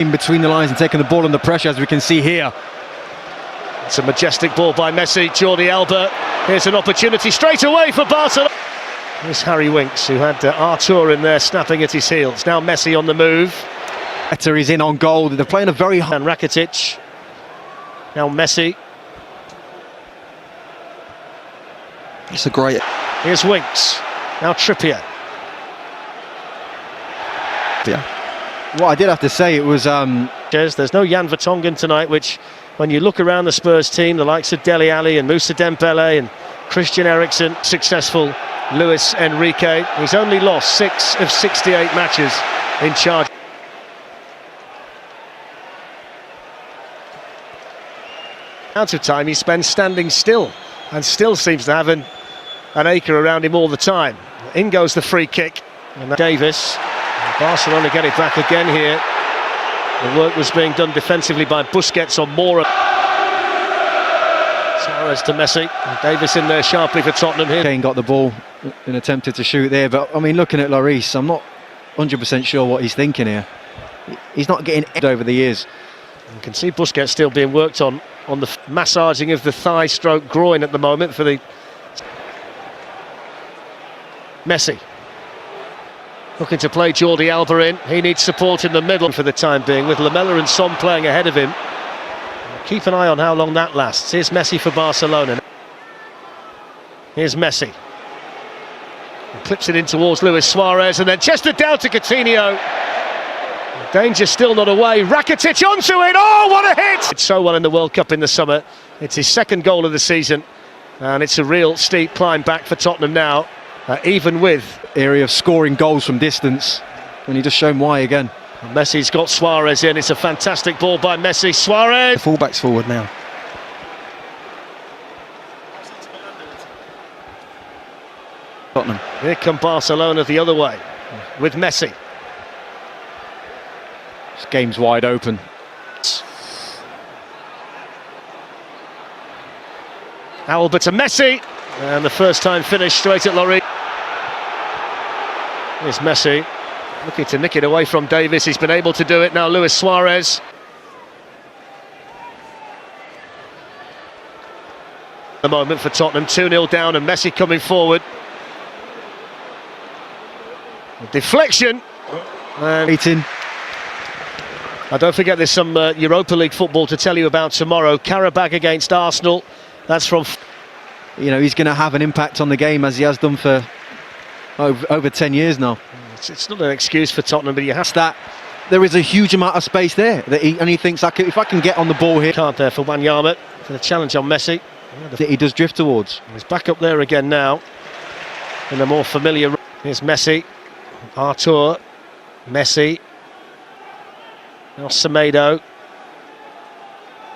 in between the lines and taking the ball under pressure, as we can see here. It's a majestic ball by Messi. Jordi Alba. Here's an opportunity straight away for Barcelona. Here's Harry Winks, who had Artur in there snapping at his heels. Now Messi on the move. Better is in on goal. They're playing a very high. And Rakitic. Now Messi. It's a great. Here's Winks. Now Trippier. Yeah. What I did have to say, it was There's no Jan Vertonghen tonight, which, when you look around the Spurs team, the likes of Dele Alli and Moussa Dembele and Christian Eriksen, successful Luis Enrique. He's only lost 6 of 68 matches in charge. Out of time he spends standing still, and still seems to have an acre around him all the time. In goes the free kick, and Davis. Barcelona get it back again here. The work was being done defensively by Busquets on Mora. Suarez to Messi. And Davis in there sharply for Tottenham here. Kane got the ball and attempted to shoot there, but I mean, looking at Lloris, I'm not 100% sure what he's thinking here. He's not getting over the years. You can see Busquets still being worked on the massaging of the thigh stroke groin at the moment for the Messi. Looking to play Jordi Alba in. He needs support in the middle for the time being, with Lamela and Son playing ahead of him. Keep an eye on how long that lasts. Here's Messi for Barcelona. Here's Messi. He clips it in towards Luis Suarez, and then chested down to Coutinho. Danger still not away. Rakitic onto it. Oh, what a hit! It's so well in the World Cup in the summer. It's his second goal of the season, and it's a real steep climb back for Tottenham now, even with area of scoring goals from distance, and he just shown why again. Messi's got Suarez in. It's a fantastic ball by Messi. Suarez. The fullback's forward now. Tottenham. Here come Barcelona the other way with Messi. This game's wide open. Alba to Messi, and the first time finish straight at Lloris. Here's Messi, looking to nick it away from Davis. He's been able to do it. Now Luis Suarez. The moment for Tottenham, 2-0 down, and Messi coming forward. Deflection. And don't forget there's some Europa League football to tell you about tomorrow. Karabakh against Arsenal. That's from... You know, he's going to have an impact on the game, as he has done for over 10 years now. It's not an excuse for Tottenham, but you have that. There is a huge amount of space there that he thinks, if I can get on the ball here. Card there for Wanyama for the challenge on Messi. That he does drift towards. He's back up there again now in a more familiar. Here's Messi, Artur, Messi, now Semedo.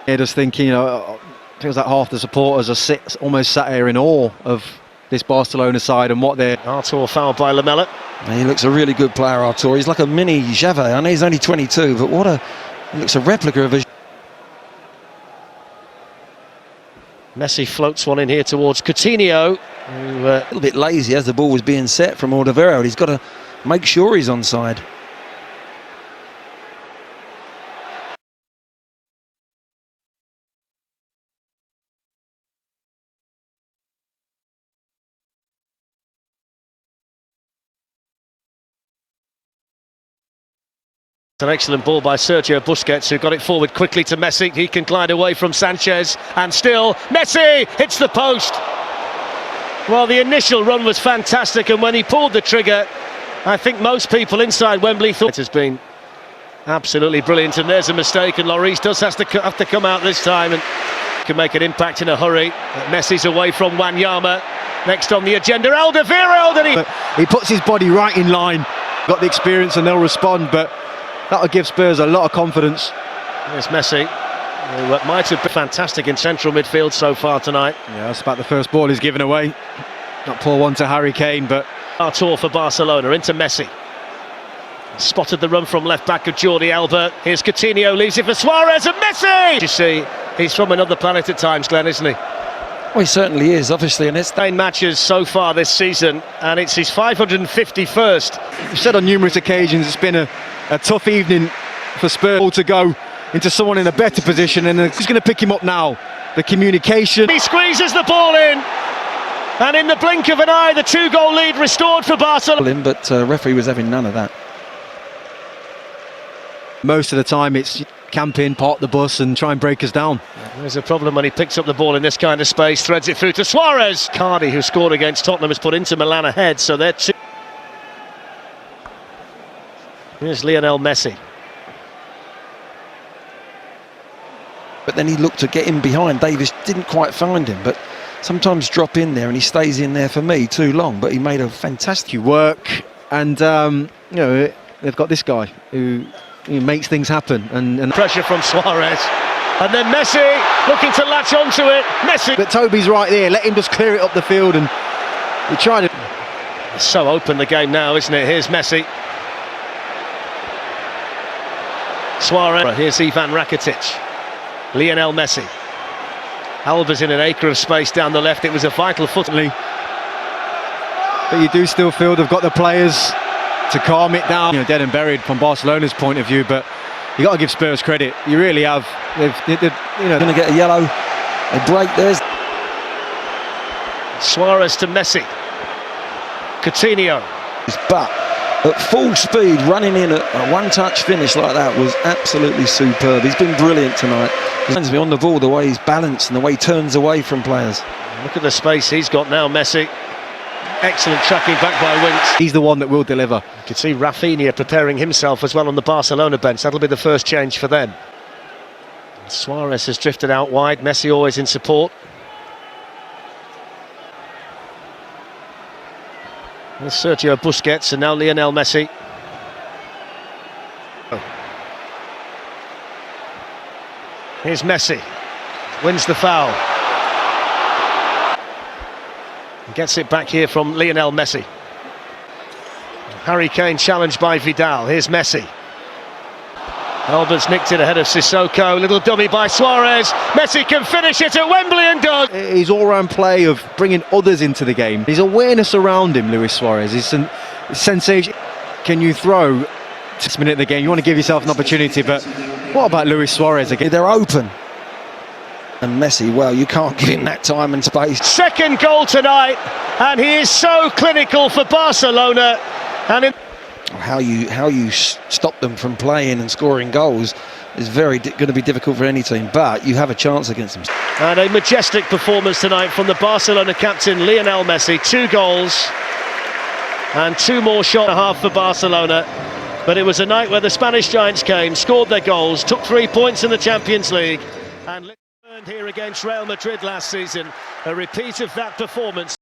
Yeah, just thinking, you know, feels like half the supporters are almost sat here in awe of this Barcelona side and what they're... Artur fouled by Lamela. He looks a really good player, Artur. He's like a mini Xavi. I know he's only 22, but he looks a replica of a... Messi floats one in here towards Coutinho, who, a little bit lazy as the ball was being set from Alderweireld. He's got to make sure he's onside. An excellent ball by Sergio Busquets, who got it forward quickly to Messi. He can glide away from Sanchez, and still Messi hits the post. Well, the initial run was fantastic, and when he pulled the trigger, I think most people inside Wembley thought it has been absolutely brilliant. And there's a mistake, and Lloris does have to come out this time and can make an impact in a hurry. Messi's away from Wanyama. Next on the agenda, Alderweireld, and he puts his body right in line. Got the experience, and they'll respond, but that'll give Spurs a lot of confidence. There's Messi, who might have been fantastic in central midfield so far tonight. Yeah, that's about the first ball he's given away. Not poor one to Harry Kane, but... Artur for Barcelona, into Messi. Spotted the run from left-back of Jordi Alba. Here's Coutinho, leaves it for Suarez, and Messi! You see, he's from another planet at times, Glenn, isn't he? Well, he certainly is, obviously, and it's 9 matches so far this season, and it's his 551st. We've said on numerous occasions it's been a tough evening for Spurs to go into someone in a better position, and who's going to pick him up now? The communication. He squeezes the ball in, and in the blink of an eye, the 2-goal lead restored for Barcelona. But referee was having none of that. Most of the time it's camp in, park the bus and try and break us down. There's a problem when he picks up the ball in this kind of space, threads it through to Suarez. Cardi, who scored against Tottenham, has put Inter Milan ahead, so they're two. Here's Lionel Messi. But then he looked to get in behind. Davis didn't quite find him, but sometimes drop in there and he stays in there for me too long. But he made a fantastic work, and you know, they've got this guy who makes things happen. And pressure from Suarez, and then Messi looking to latch onto it. Messi, but Toby's right there. Let him just clear it up the field, and he tried to. It's so open the game now, isn't it? Here's Messi. Suarez. Here's Ivan Rakitic. Lionel Messi. Alba's in an acre of space down the left. It was a vital foot. But you do still feel they've got the players to calm it down. You know, dead and buried from Barcelona's point of view, but you got to give Spurs credit. You really have. They've you know, going to get a yellow. They break. There's Suarez to Messi. Coutinho. But at full speed, running in a one-touch finish like that was absolutely superb. He's been brilliant tonight. He reminds me on the ball, the way he's balanced and the way he turns away from players. Look at the space he's got now, Messi. Excellent tracking back by Winks. He's the one that will deliver. You can see Rafinha preparing himself as well on the Barcelona bench. That'll be the first change for them. Suarez has drifted out wide. Messi always in support. There's Sergio Busquets and now Lionel Messi. Here's Messi. Wins the foul. Gets it back here from Lionel Messi. Harry Kane challenged by Vidal. Here's Messi. Alba's nicked it ahead of Sissoko. Little dummy by Suarez. Messi can finish it at Wembley and does. His all-round play of bringing others into the game. His awareness around him, Luis Suarez, his sensation. Can you throw 6 minutes of the game? You want to give yourself an opportunity, but what about Luis Suarez again? They're open. And Messi, well, you can't give him that time and space. Second goal tonight, and he is so clinical for Barcelona. And how you stop them from playing and scoring goals is very going to be difficult for any team, but you have a chance against them. And a majestic performance tonight from the Barcelona captain Lionel Messi. 2 goals and 2 more shot and a half for Barcelona. But it was a night where the Spanish giants came, scored their goals, took 3 points in the Champions League, and here against Real Madrid last season. A repeat of that performance.